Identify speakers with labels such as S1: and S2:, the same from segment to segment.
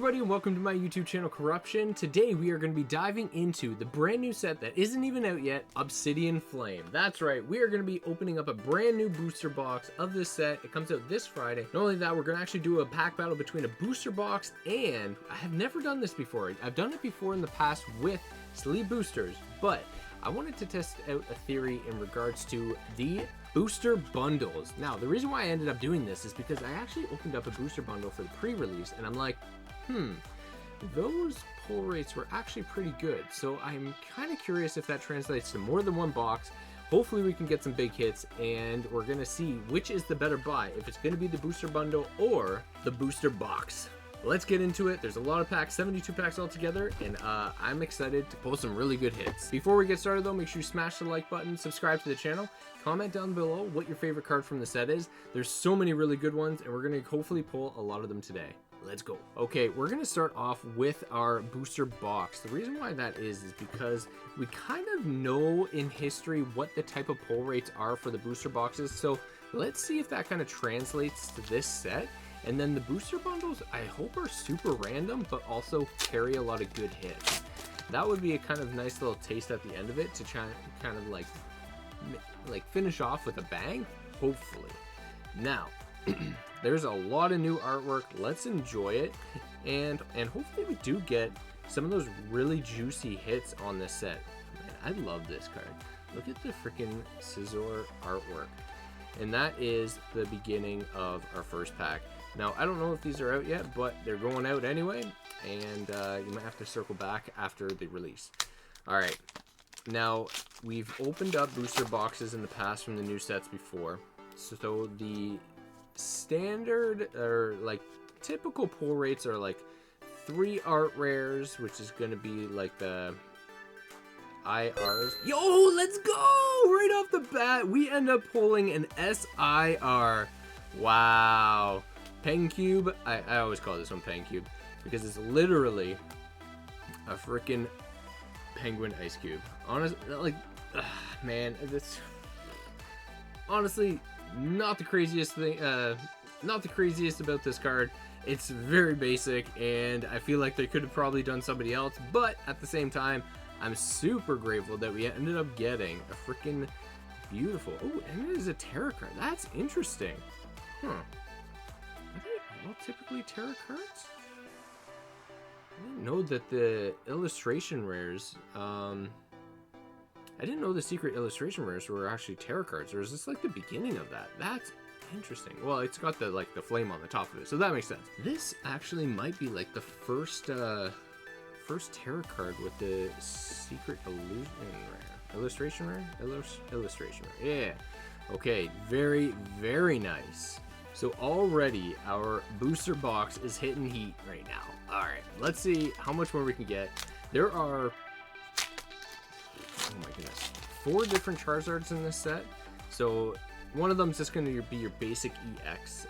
S1: everybody and welcome to my YouTube channel Corruption. Today we are going to be diving into the brand new set that isn't even out yet, Obsidian Flame. That's right, we are going to be opening up a brand new booster box of this set. It comes out this Friday. Not only that, we're going to actually do a pack battle between a booster box and I have never done this before. I've done it before in the past with sleeve boosters, but I wanted to test out a theory in regards to the booster bundles. Now, the reason why I ended up doing this is because I actually opened up a booster bundle for the pre-release and I'm like, those pull rates were actually pretty good. So I'm kind of curious if that translates to more than one box. Hopefully we can get some big hits and we're going to see which is the better buy, if it's going to be the booster bundle or the booster box. Let's get into it. There's a lot of packs, 72 packs altogether, and I'm excited to pull some really good hits. Before we get started though, make sure you smash the like button, subscribe to the channel, comment down below what your favorite card from the set is. There's so many really good ones, and we're going to hopefully pull a lot of them today. Let's go. Okay, we're going to start off with our booster box. The reason why that is because we kind of know in history what the type of pull rates are for the booster boxes. So let's see if that kind of translates to this set. And then the booster bundles, I hope, are super random, but also carry a lot of good hits. That would be a kind of nice little taste at the end of it to try kind of like finish off with a bang, hopefully. Now, there's a lot of new artwork. Let's enjoy it, and hopefully we do get some of those really juicy hits on this set. Man, I love this card. Look at the freaking scissor artwork. And that is the beginning of our first pack. Now, I don't know if these are out yet, but they're going out anyway, and you might have to circle back after the release. All right, now we've opened up booster boxes in the past from the new sets before. So the standard or like typical pull rates are like 3 art rares, which is going to be like the IRs. Yo, let's go! Right off the bat, we end up pulling an SIR. Wow. Pen Cube. I always call this one Pen Cube because it's literally a freaking penguin ice cube. Honestly, like, man, this honestly not the craziest thing. Not the craziest about this card. It's very basic, and I feel like they could have probably done somebody else. But at the same time, I'm super grateful that we ended up getting a freaking beautiful. Oh, and it is a tarot card. That's interesting. Huh. Are they all typically tarot cards? I didn't know that the illustration rares, I didn't know the secret illustration rares were actually tarot cards, or is this like the beginning of that? That's interesting. Well, it's got the like the flame on the top of it, so that makes sense. This actually might be like the first tarot card with the secret illustration rare. Illustration rare. Yeah. Okay. Very, very nice. So already our booster box is hitting heat right now. All right. Let's see how much more we can get. There are, oh my goodness, 4 different Charizards in this set. So one of them is just going to be your basic EX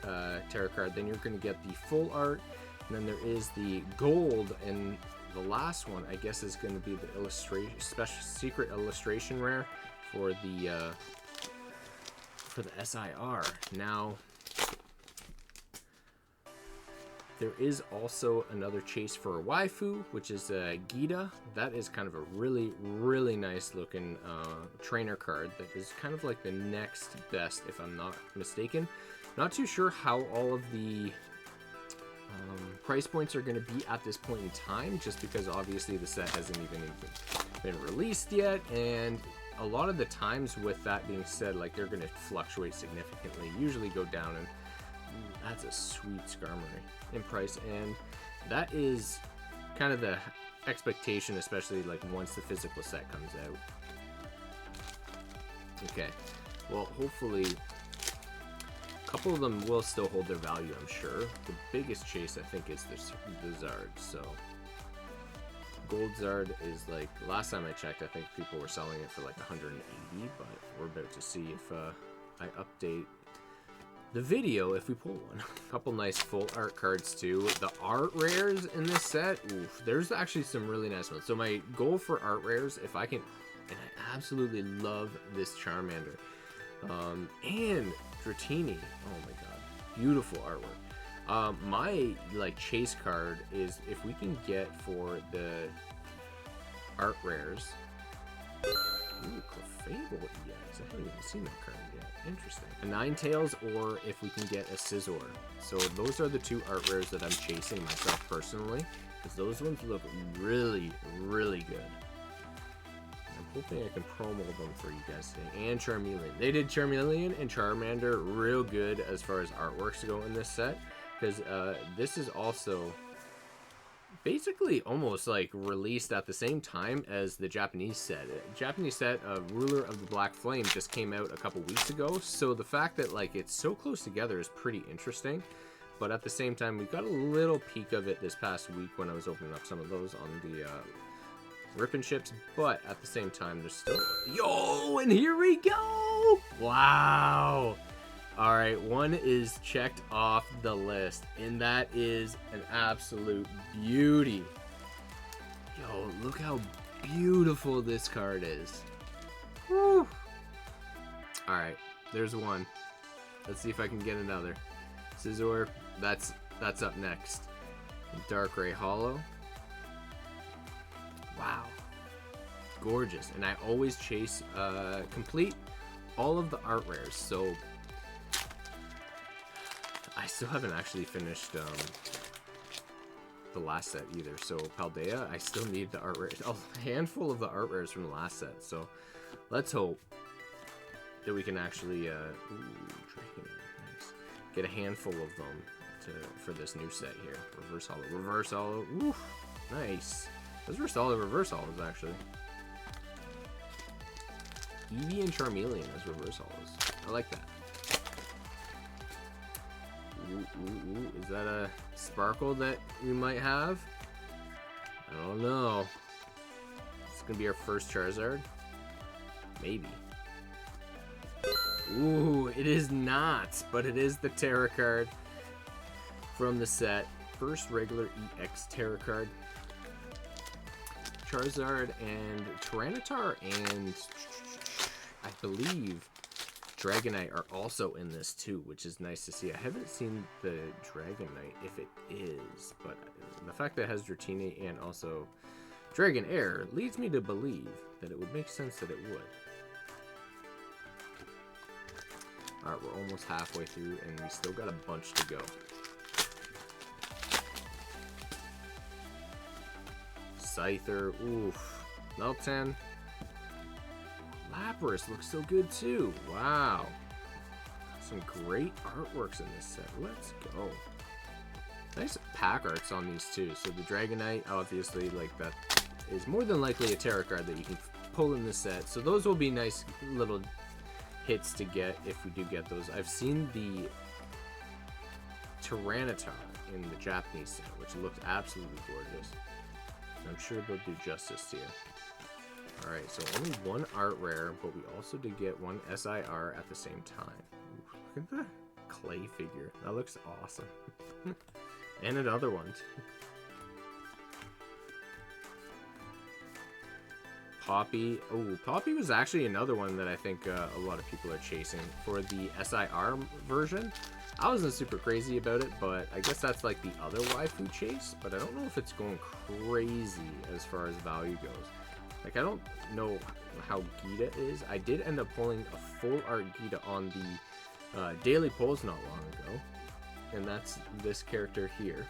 S1: tarot card. Then you're going to get the full art. And then there is the gold, and the last one, I guess, is going to be the illustration, special secret illustration rare for the SIR. Now, there is also another chase for a waifu, which is Gita. That is kind of a really, really nice looking trainer card that is kind of like the next best, if I'm not mistaken. Not too sure how all of the price points are going to be at this point in time, just because obviously the set hasn't even been released yet, and a lot of the times with that being said, like, they're going to fluctuate significantly, usually go down, and that's a sweet Skarmory in price, and that is kind of the expectation, especially like once the physical set comes out. Okay, well, hopefully a couple of them will still hold their value, I'm sure. The biggest chase, I think, is the Zard. So Gold Zard is like, last time I checked, I think people were selling it for like 180, but we're about to see if I update the video if we pull one. A couple nice full art cards too. The art rares in this set, oof, there's actually some really nice ones. So my goal for art rares, if I can, and I absolutely love this Charmander and Dratini. Oh my god, beautiful artwork. My like chase card is if we can get for the art rares. Ooh, Clefable EX. I haven't even seen that card yet. Interesting. A Ninetales, or if we can get a Scizor. So those are the two art rares that I'm chasing myself personally, because those ones look really, really good. I'm hoping I can promo them for you guys today. And Charmeleon. They did Charmeleon and Charmander real good as far as artworks go in this set, because this is also basically almost like released at the same time as the Japanese set. Japanese set, Ruler of the Black Flame, just came out a couple weeks ago, so the fact that like it's so close together is pretty interesting. But at the same time, we got a little peek of it this past week when I was opening up some of those on the rip-and-ships, but at the same time, there's still... Yo, and here we go! Wow! Alright, one is checked off the list, and that is an absolute beauty. Yo, look how beautiful this card is. Woo! Alright, there's one. Let's see if I can get another. Scizor, that's up next. Dark Ray Hollow. Wow. Gorgeous. And I always chase complete all of the art rares, so I still haven't actually finished the last set either. So Paldea, I still need the art rares, a handful of the art rares from the last set. So let's hope that we can actually nice, get a handful of them for this new set here. Reverse Hollow, Reverse Hollow. Ooh, nice. Those were solid Reverse Hollows actually. Eevee and Charmeleon as Reverse Hollows. I like that. Ooh, is that a Sparkle that we might have? I don't know. It's gonna be our first Charizard. Maybe. Ooh, it is not, but it is the Terra card from the set. First regular EX Terra card. Charizard and Tyranitar and I believe Dragonite are also in this too, which is nice to see. I haven't seen the Dragonite if it is, but the fact that it has Dratini and also Dragonair leads me to believe that it would make sense that it would. Alright, we're almost halfway through and we still got a bunch to go. Scyther, oof. Meltan. Lapras looks so good too. Wow. Some great artworks in this set. Let's go. Nice pack arts on these too. So the Dragonite, obviously, like that is more than likely a Terra card that you can pull in the set. So those will be nice little hits to get if we do get those. I've seen the Tyranitar in the Japanese set, which looked absolutely gorgeous. I'm sure they'll do justice here. Alright, so only one art rare, but we also did get one SIR at the same time. Ooh, look at the clay figure. That looks awesome. And another one. Poppy. Oh, Poppy was actually another one that I think a lot of people are chasing for the SIR version. I wasn't super crazy about it, but I guess that's like the other waifu chase, but I don't know if it's going crazy as far as value goes. Like, I don't know how Gita is. I did end up pulling a full art Gita on the daily polls not long ago, and that's this character here.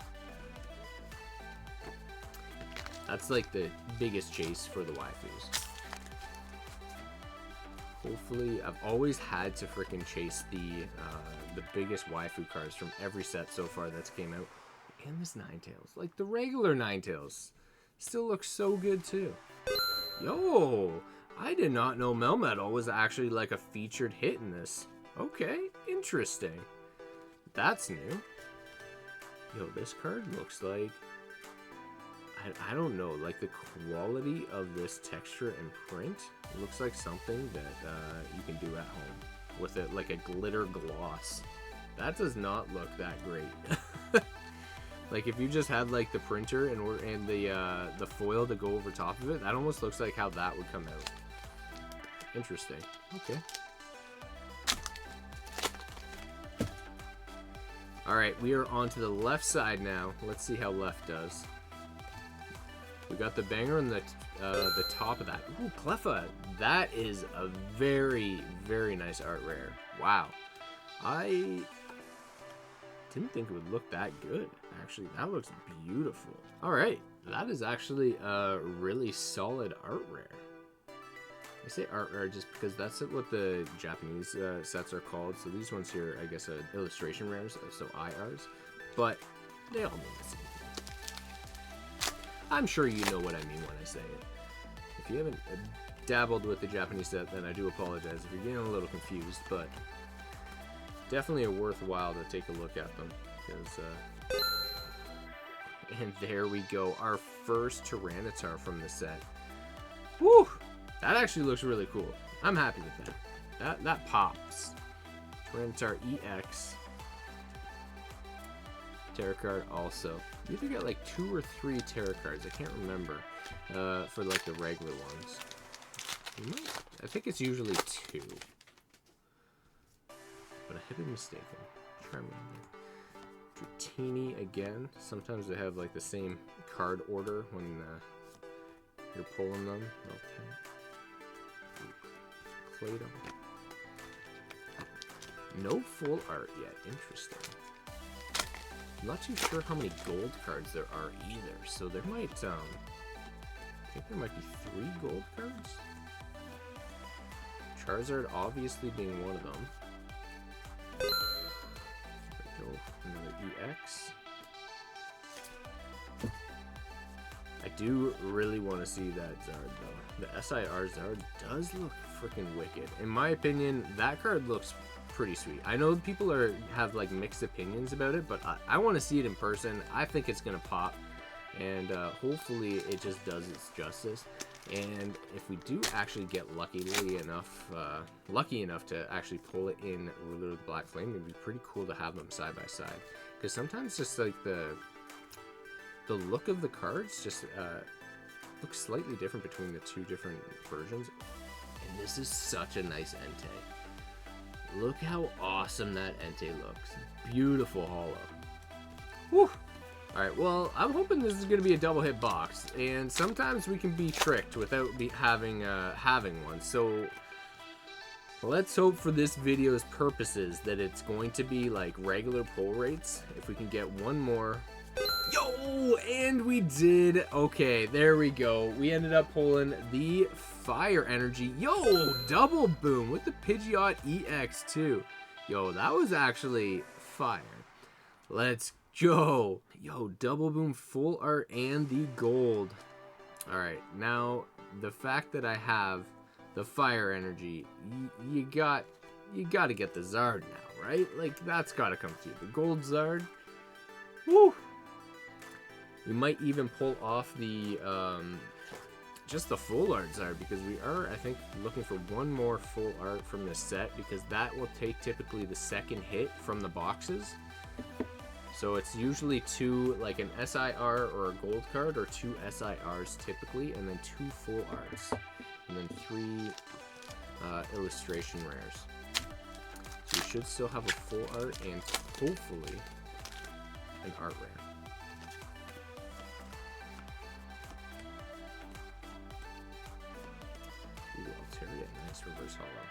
S1: That's like the biggest chase for the waifus. Hopefully, I've always had to freaking chase the biggest waifu cards from every set so far that's came out. And this Ninetales, like the regular Ninetales, still looks so good too. Yo, I did not know Melmetal was actually like a featured hit in this. Okay, interesting. That's new. Yo, this card looks like, I don't know, like the quality of this texture and print looks like something that you can do at home with it, like a glitter gloss. That does not look that great. Like if you just had like the printer and the foil to go over top of it, that almost looks like how that would come out. Interesting. Okay. All right, we are on to the left side now. Let's see how left does. We got the banger on the top of that. Ooh, Cleffa. That is a very, very nice art rare. Wow. I didn't think it would look that good. Actually, that looks beautiful. All right, that is actually a really solid art rare. I say art rare just because that's what the Japanese sets are called. So these ones here, I guess, are illustration rares, so IRs. But they all mean the same thing. I'm sure you know what I mean when I say it. If you haven't dabbled with the Japanese set, then I do apologize if you're getting a little confused. But definitely a worthwhile to take a look at them. Because, and there we go, our first Tyranitar from the set. Woo! That actually looks really cool. I'm happy with that. That pops. Tyranitar EX. Terra card also. You either get like 2 or 3 Terra cards. I can't remember. For like the regular ones. I think it's usually 2. But I have been mistaken. Charmander. Dratini again. Sometimes they have like the same card order when you're pulling them. Okay. Claydom. No full art yet. Interesting. I'm not too sure how many gold cards there are either, so there might, I think there might be 3 gold cards. Charizard obviously being one of them. There we go, another EX. I do really want to see that Zard though. The SIR Zard does look freaking wicked. In my opinion, that card looks pretty sweet. I know people have like mixed opinions about it, but I want to see it in person. I think it's gonna pop, and hopefully it just does its justice. And if we do actually get lucky enough to actually pull it in Ruler of the Black Flame, it'd be pretty cool to have them side by side. Because sometimes just like the look of the cards just looks slightly different between the 2 different versions. And this is such a nice Entei. Look how awesome that Entei looks. Beautiful holo. Whew. Alright, well, I'm hoping this is going to be a double hit box. And sometimes we can be tricked without having one. So let's hope for this video's purposes that it's going to be like regular pull rates. If we can get one more. Yo, and we did. Okay, there we go. We ended up pulling the Fire Energy. Yo, double boom with the Pidgeot EX too. Yo, that was actually fire. Let's go. Yo, double boom, full art, and the gold. All right, now the fact that I have the Fire Energy, you got to get the Zard now, right? Like that's got to come through. The gold Zard. Woo. We might even pull off the just the full art Zard, because we are, I think, looking for one more full art from this set, because that will take typically the second hit from the boxes. So it's usually 2, like an SIR or a gold card, or 2 SIRs typically, and then 2 full arts, and then 3 illustration rares. So we should still have a full art and hopefully an art rare. Nice reverse hollow.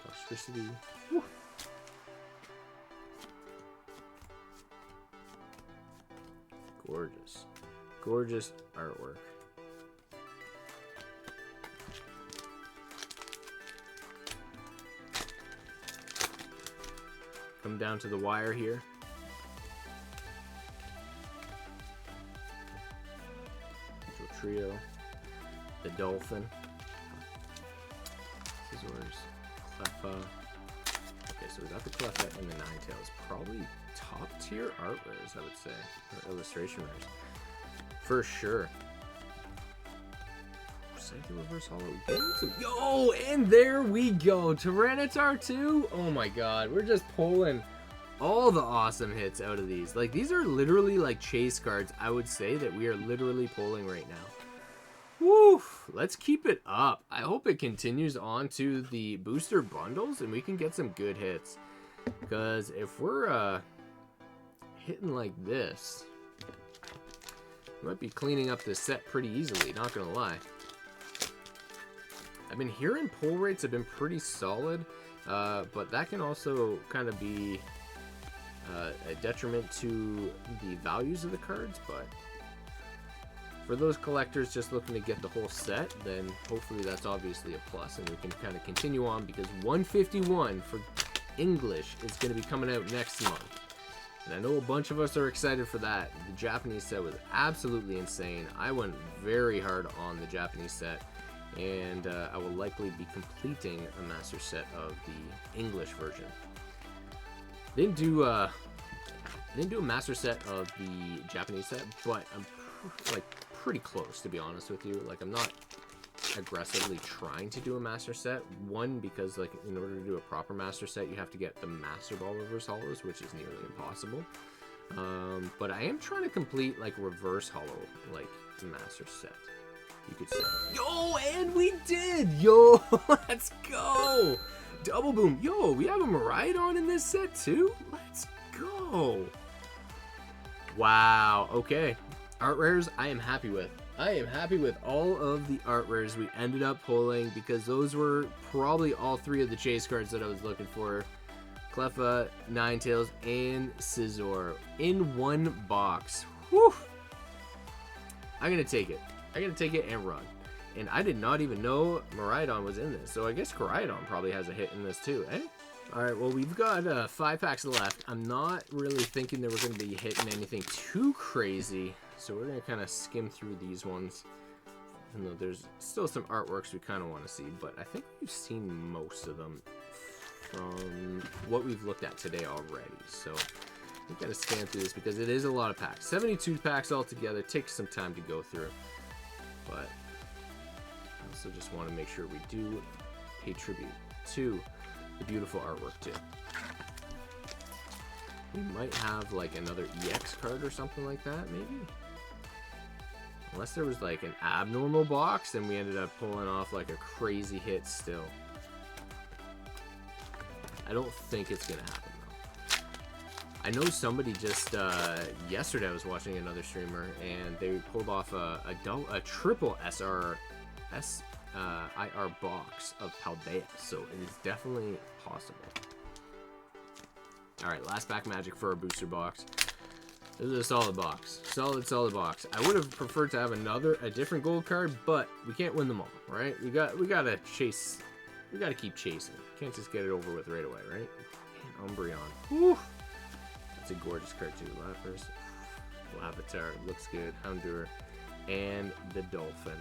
S1: Toxicity. Woo. Gorgeous. Gorgeous artwork. Come down to the wire here. Trio. The Dolphin. Cleffa. Okay, so we got the Cleffa and the Ninetales. Probably top tier art rares, I would say. Or illustration rares. For sure. Psycho reverse hollow. Yo, and there we go. Tyranitar 2. Oh my god. We're just pulling all the awesome hits out of these. Like, these are literally like chase cards, I would say, that we are literally pulling right now. Woo! Let's keep it up. I hope it continues on to the booster bundles and we can get some good hits. Because if we're hitting like this, might be cleaning up this set pretty easily, not gonna lie. I've been hearing pull rates have been pretty solid, but that can also kind of be a detriment to the values of the cards. But for those collectors just looking to get the whole set, then hopefully that's obviously a plus, and we can kind of continue on, because 151 for English is going to be coming out next month. And I know a bunch of us are excited for that. The Japanese set was absolutely insane. I went very hard on the Japanese set, and I will likely be completing a master set of the English version. Didn't do a master set of the Japanese set, but I'm pretty close, to be honest with you. Like, I'm not aggressively trying to do a master set. One, because like in order to do a proper master set, you have to get the Master Ball reverse hollows, which is nearly impossible. But I am trying to complete like reverse hollow like master set, you could say. Yo, and we did! Yo, let's go! Double boom. Yo, we have a Miraidon in this set too? Let's go! Wow, okay. Art rares, I am happy with. I am happy with all of the art rares we ended up pulling, because those were probably all three of the chase cards that I was looking for. Cleffa, Ninetales, and Scizor in one box. Whew! I'm gonna take it. I'm gonna take it and run. And I did not even know Miraidon was in this, so I guess Koraidon probably has a hit in this too, eh? Alright, well, we've got 5 packs left. I'm not really thinking that we're going to be hitting anything too crazy, so we're going to kind of skim through these ones. Even though there's still some artworks we kind of want to see, but I think we've seen most of them from what we've looked at today already. So we've got to scan through this, because it is a lot of packs. 72 packs altogether. Takes some time to go through, but I also just want to make sure we do pay tribute to the beautiful artwork too. We might have like another EX card or something like that, maybe. Unless there was like an abnormal box and we ended up pulling off like a crazy hit still. I don't think it's gonna happen though. I know somebody just yesterday I was watching another streamer and they pulled off a triple IR box of Paldea, so it is definitely possible. Alright, last pack magic for our booster box. This is a solid box. Solid box. I would have preferred to have a different gold card, but we can't win them all, right? We gotta chase. We gotta keep chasing. Can't just get it over with right away, right? Man, Umbreon. Whew. That's a gorgeous card too. Lapras, Lavatar, looks good. Houndour, and the Dolphin.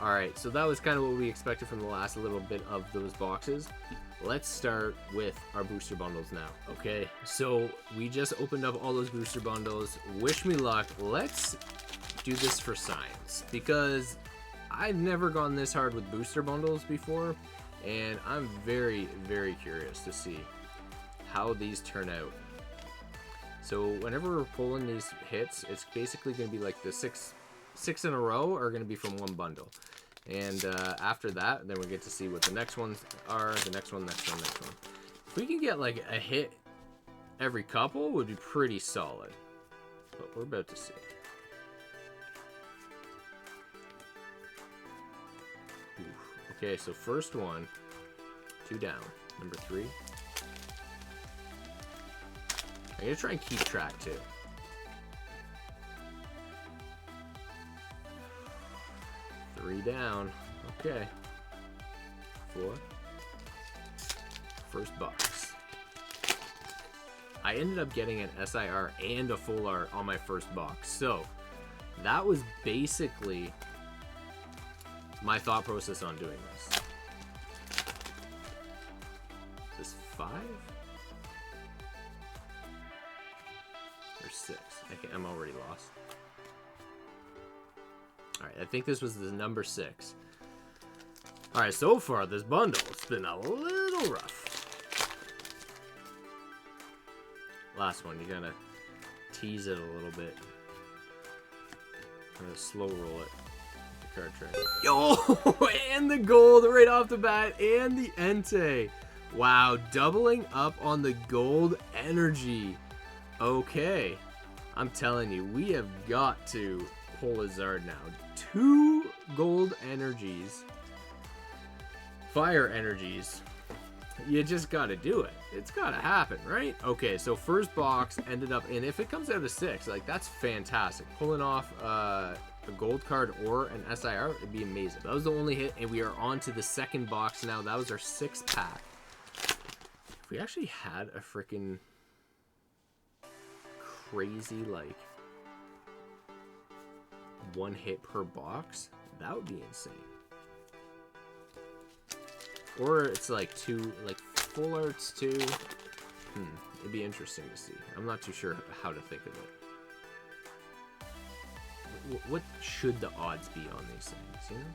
S1: Alright, so that was kind of what we expected from the last little bit of those boxes. Let's start with our booster bundles now, okay? So we just opened up all those booster bundles. Wish me luck. Let's do this for science, because I've never gone this hard with booster bundles before, and I'm very, very curious to see how these turn out. So whenever we're pulling these hits, it's basically going to be like the six in a row are going to be from one bundle, and after that then we get to see what the next ones are. The next one. If we can get like a hit every couple, would be pretty solid, but we're about to see. Oof. Okay, so first one, 2 down, number 3. I'm gonna try and keep track too. 3 down. Okay. 4. First box. I ended up getting an SIR and a full art on my first box. So that was basically my thought process on doing this. Is this 5? Or 6? I'm already lost. Alright, I think this was the number 6. Alright, so far this bundle, it's been a little rough. Last one, you gotta tease it a little bit. I'm gonna slow roll it. The card tray. Yo! And the gold right off the bat, and the Entei. Wow, doubling up on the gold energy. Okay. I'm telling you, we have got to pull a Zard now. 2 gold energies. Fire energies. You just gotta do it. It's gotta happen, right? Okay, so first box ended up, and if it comes out of 6, like, that's fantastic. Pulling off a gold card or an SIR would be amazing. That was the only hit, and we are on to the second box now. That was our 6th pack. If we actually had a freaking crazy, like, 1 hit per box, that would be insane. Or it's like 2, like, full arts too. It'd be interesting to see. I'm not too sure how to think of it. What should the odds be on these things, you know?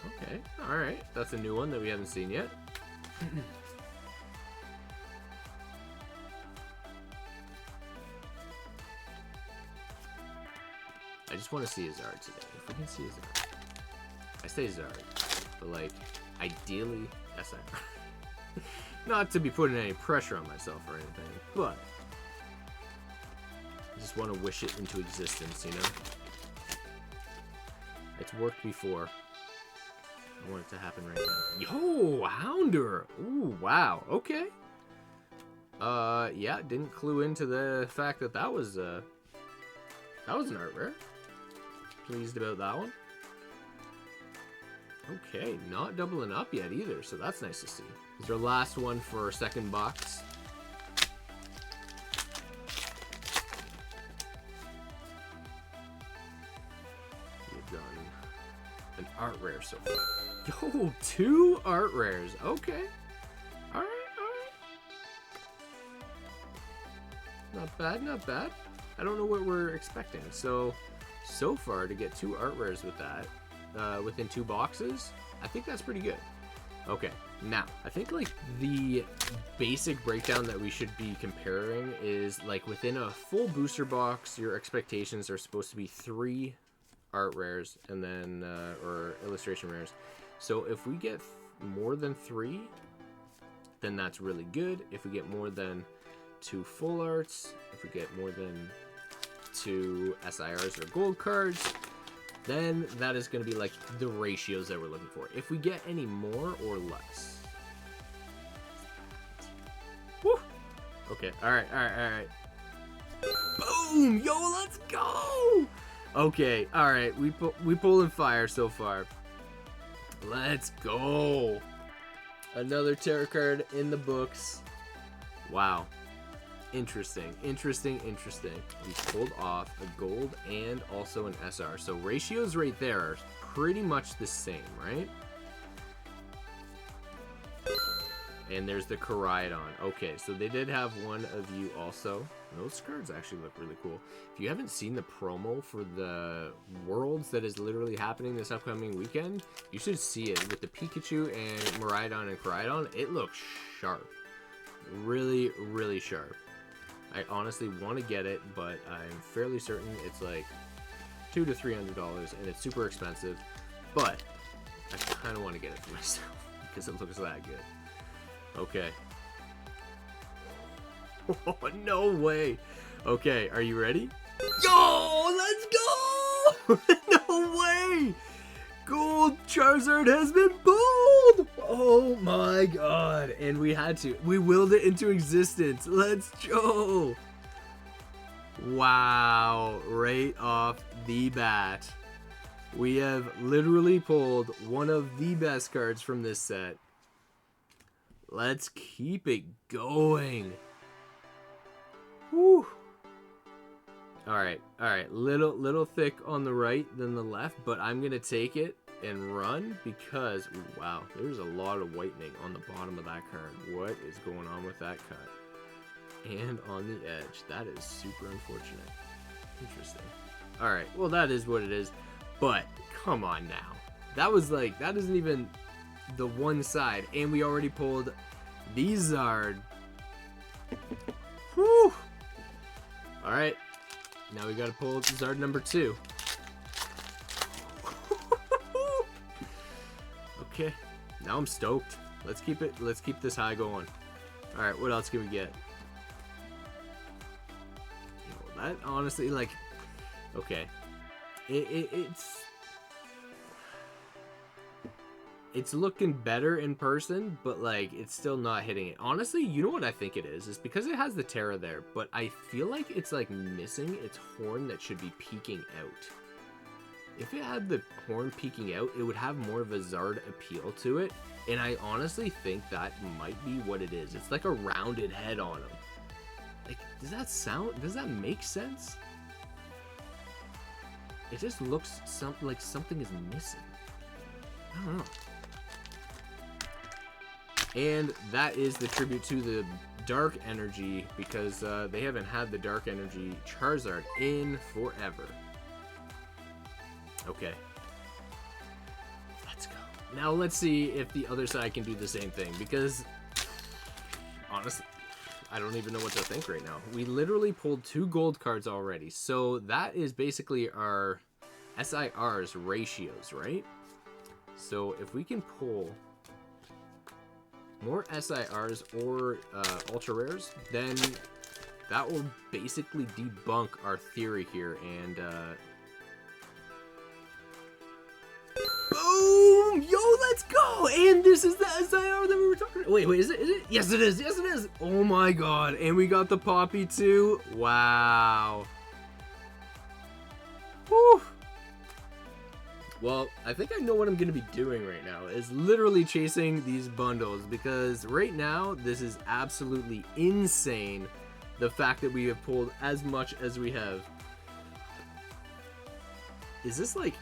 S1: Okay, alright. That's a new one that we haven't seen yet. I just want to see a Zard today. If we can see a Zard. I say Zard, but like, ideally SIR. Not to be putting any pressure on myself or anything, but I just want to wish it into existence, you know? It's worked before. I want it to happen right now. Yo, Hounder! Ooh, wow, okay. Yeah, didn't clue into the fact that that was an art rare. Pleased about that one. Okay, not doubling up yet either, so that's nice to see. This is our last one for our second box. We've done an art rare so far. Yo, 2 art rares. Okay. Alright, alright. Not bad, not bad. I don't know what we're expecting. So far to get 2 art rares with that, within 2 boxes, I think that's pretty good. Okay, now, I think like the basic breakdown that we should be comparing is like within a full booster box, your expectations are supposed to be 3 art rares and then, or illustration rares. So if we get more than 3, then that's really good. If we get more than 2 full arts, if we get more than 2 SIRs or gold cards, then that is going to be like the ratios that we're looking for. If we get any more or less. Woo! Okay, alright. Boom! Yo, let's go! Okay, alright, we pulling fire so far. Let's go! Another tarot card in the books. Wow. Interesting. We pulled off a gold and also an SR. So ratios right there are pretty much the same, right? And there's the Charizard. Okay, so they did have one of you also. Those cards actually look really cool. If you haven't seen the promo for the Worlds that is literally happening this upcoming weekend, you should see it with the Pikachu and Miraidon and Charizard. It looks sharp. Really, really sharp. I honestly want to get it, but I'm fairly certain it's like $200 to $300 and it's super expensive. But I kind of want to get it for myself because it looks that good. Okay. Oh, no way. Okay, are you ready? Yo, let's go! No way! Gold Charizard has been pulled! Oh my god. And we willed it into existence. Let's go! Wow, right off the bat. We have literally pulled one of the best cards from this set. Let's keep it going. Whew. Alright. Little thick on the right than the left, but I'm going to take it and run because, wow, there's a lot of whitening on the bottom of that card. What is going on with that cut? And on the edge. That is super unfortunate. Interesting. Alright, well, that is what it is. But, come on now. That isn't even the one side. And we already pulled the Zard. Whew. Alright. Now we gotta pull Zard number 2. Okay. Now I'm stoked. Let's keep this high going. Alright, what else can we get? Yo, That honestly, like, okay. It's looking better in person, but like it's still not hitting it. Honestly, you know what I think it is? It's because it has the Terra there, but I feel like it's like missing its horn that should be peeking out. If it had the horn peeking out, it would have more of a Zard appeal to it, and I honestly think that might be what it is. It's like a rounded head on him. Like, does that make sense? It just looks like something is missing. I don't know. And that is the tribute to the Dark Energy, because they haven't had the Dark Energy Charizard in forever. Okay. Let's go. Now let's see if the other side can do the same thing, because honestly, I don't even know what to think right now. We literally pulled 2 gold cards already, so that is basically our SIR's ratios, right? So if we can pull more SIRs or ultra rares, then that will basically debunk our theory here, and boom! Yo, let's go! And this is the SIR that we were talking about. Wait, is it? Yes, it is. Yes, it is. Oh my god. And we got the Poppy too. Wow. Whew. Well, I think I know what I'm going to be doing right now, is literally chasing these bundles, because right now, this is absolutely insane, the fact that we have pulled as much as we have. Is this like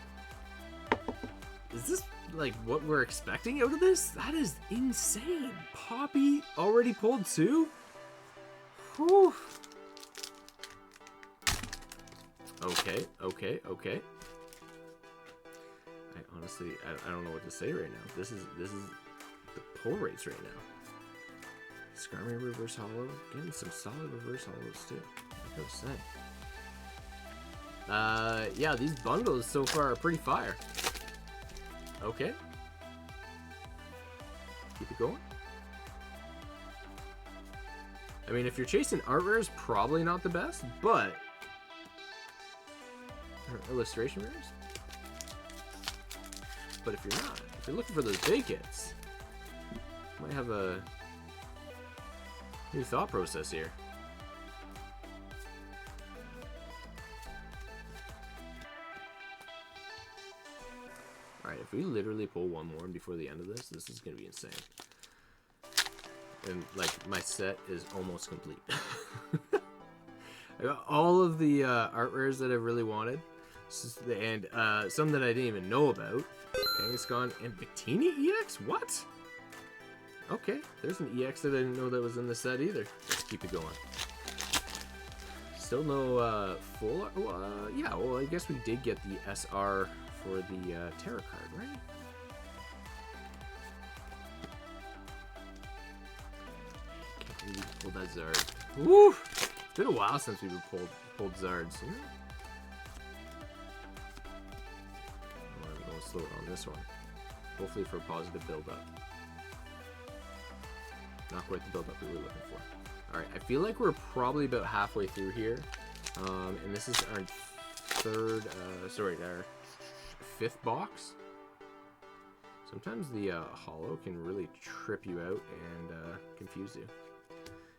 S1: what we're expecting out of this? That is insane. Poppy already pulled 2? Whew. Okay. Honestly, I don't know what to say right now. This is the pull rates right now. Skarmory reverse holo, getting some solid reverse holos too. I gotta say. Yeah, these bundles so far are pretty fire. Okay. Keep it going. I mean, if you're chasing art rares, probably not the best, but or illustration rares. But if you're not, if you're looking for those big hits, you might have a new thought process here. Alright, if we literally pull one more before the end of this, this is going to be insane. And, like, my set is almost complete. I got all of the art rares that I really wanted, and some that I didn't even know about. Kangaskhan and Victini EX? What? Okay, there's an EX that I didn't know that was in the set either. Let's keep it going. Still no full... yeah, well, I guess we did get the SR for the Terra card, right? Can't believe we pulled that Zard. Woo! It's been a while since we pulled Zards. Yeah. I'm going slow on this one. Hopefully for a positive build-up. Not quite the build-up we were looking for. Alright, I feel like we're probably about halfway through here. And this is our our 5th box. Sometimes the holo can really trip you out and confuse you.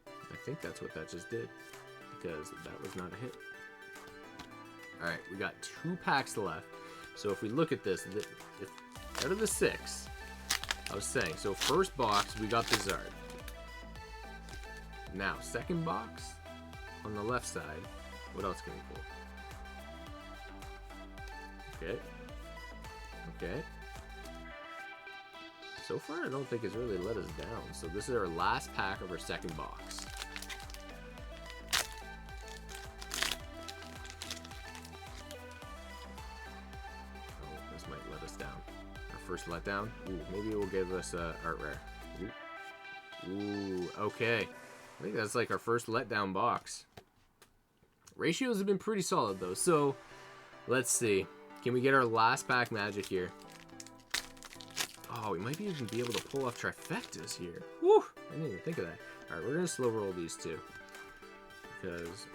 S1: I think that's what that just did, because that was not a hit. Alright, we got 2 packs left. So if we look at this, out of the 6, I was saying, so first box, we got the Zard. Now, second box, on the left side, what else can we pull? Okay. Okay. So far, I don't think it's really let us down. So this is our last pack of our second box. Oh, this might let us down. Our first letdown. Ooh, maybe it will give us a art rare. Ooh, okay. I think that's like our first letdown box. Ratios have been pretty solid though, so let's see. Can we get our last pack magic here? Oh, we might even be able to pull off trifectas here. Whew! I didn't even think of that. Alright, we're going to slow roll these two, because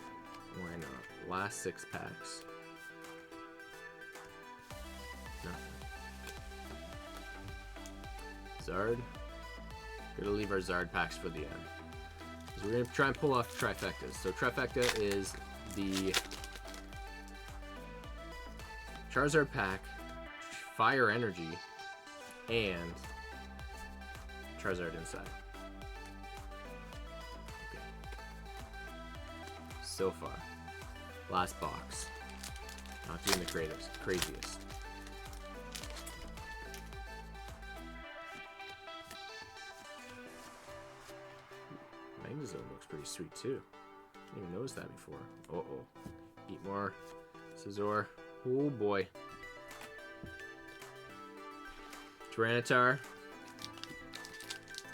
S1: Why not? Last 6 packs. Nothing. Zard. We're gonna leave our Zard packs for the end. So we're gonna try and pull off trifectas. So trifecta is the Charizard pack, Fire Energy, and Charizard inside. Okay. So far, last box. Not doing the craziest. Magnezone looks pretty sweet too. Didn't even notice that before. Uh-oh. Eat more. Scizor. Oh boy. Tyranitar.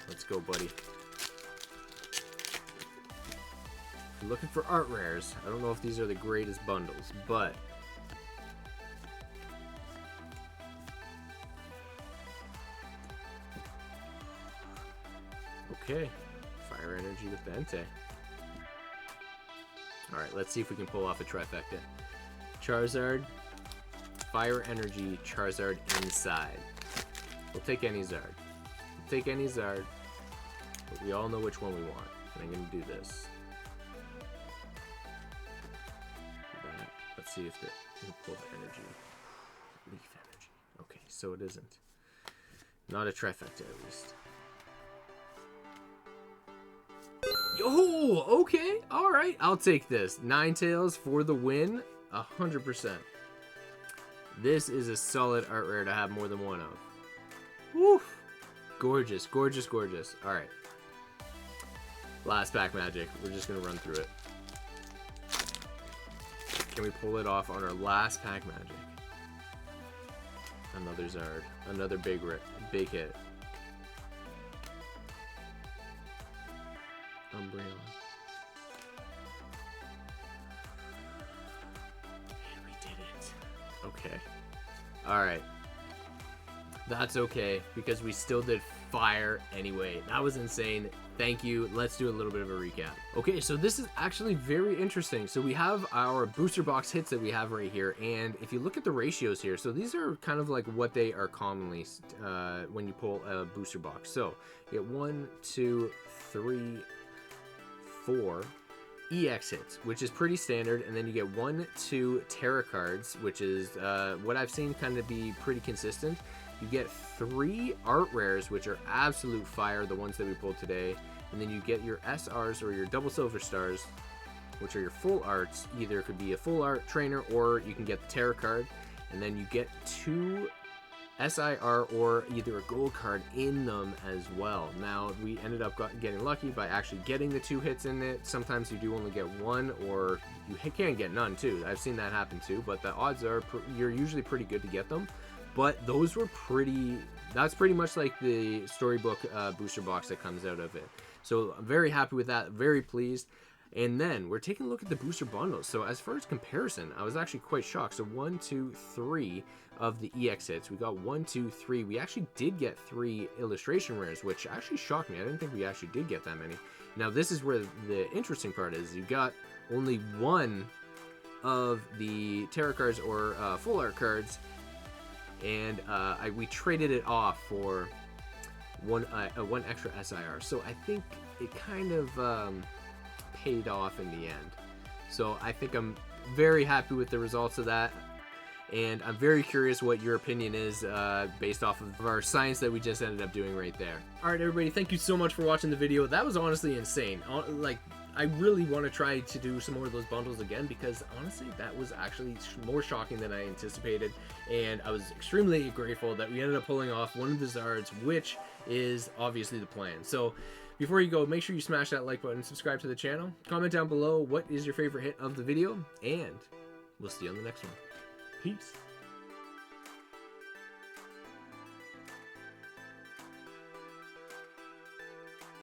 S1: Let's go, buddy. If you're looking for art rares, I don't know if these are the greatest bundles, but okay. Fire Energy with Bente. Alright, let's see if we can pull off a trifecta. Charizard, Fire Energy, Charizard inside. We'll take any Zard. We'll take any Zard, but we all know which one we want. And I'm going to do this. Let's see if we can pull the energy. Leaf Energy. Okay, so it isn't. Not a trifecta at least. Yo, okay, all right, I'll take this. Ninetales for the win, 100%. This is a solid art rare to have more than one of. Woof, gorgeous, gorgeous, gorgeous. All right, last pack magic. We're just gonna run through it. Can we pull it off on our last pack magic? Another Zard, another big hit. Umbreon. And we did it. Okay. Alright. That's okay, because we still did fire anyway. That was insane. Thank you. Let's do a little bit of a recap. Okay, so this is actually very interesting. So we have our booster box hits that we have right here, and if you look at the ratios here, so these are kind of like what they are commonly when you pull a booster box. So you get 1, 2, 3, 4 EX hits, which is pretty standard, and then you get 1, 2 Terra cards, which is what I've seen kind of be pretty consistent. You get 3 art rares, which are absolute fire, the ones that we pulled today, and then you get your SRs or your double silver stars, which are your full arts. Either it could be a full art trainer, or you can get the Terra card, and then you get 2 SIR or either a gold card in them as well. Now, we ended up getting lucky by actually getting the 2 hits in it. Sometimes you do only get 1, or you can get none too. I've seen that happen too, but the odds are you're usually pretty good to get them. But those were that's pretty much like the storybook booster box that comes out of it. So I'm very happy with that, very pleased. And then we're taking a look at the booster bundles. So as far as comparison, I was actually quite shocked. So 1, 2, 3 of the EX hits. We got 1, 2, 3. We actually did get 3 illustration rares, which actually shocked me. I didn't think we actually did get that many. Now this is where the interesting part is. You got only 1 of the Terra cards or full art cards, and we traded it off for one extra SIR. So I think it kind of paid off in the end. So I think I'm very happy with the results of that, and I'm very curious what your opinion is based off of our science that we just ended up doing right there. All right, everybody, thank you so much for watching the video. That was honestly insane. Like, I really want to try to do some more of those bundles again, because honestly that was actually more shocking than I anticipated, and I was extremely grateful that we ended up pulling off one of the Zards, which is obviously the plan. So before you go, make sure you smash that like button, subscribe to the channel, comment down below what is your favorite hit of the video, and we'll see you on the next one. Peace.